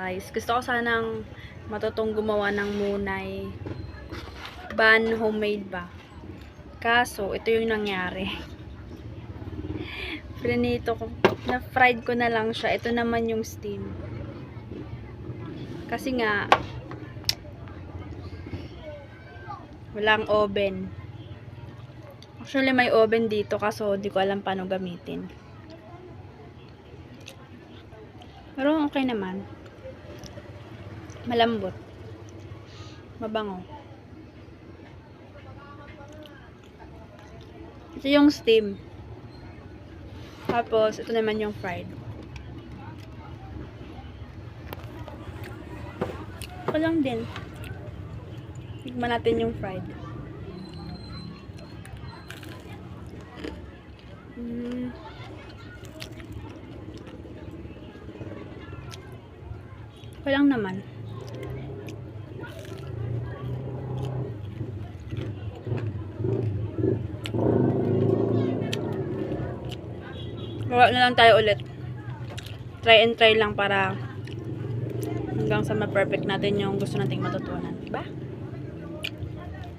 guys. Gusto ko sanang matutong gumawa ng munay. Ban homemade ba? Kaso, ito yung nangyari. Prinito ko. Na-fried ko na lang siya. Ito naman yung steam. Kasi nga, walang oven. Actually, may oven dito kaso di ko alam paano gamitin. Pero okay naman. Malambot. Mabango. Ito yung steam. Tapos, ito naman yung fried. Ito lang din. Tignan natin yung fried. Ito lang naman. Gawa na lang tayo ulit. Try and try lang para hanggang sa ma-perfect natin yung gusto nating matutunan. Diba?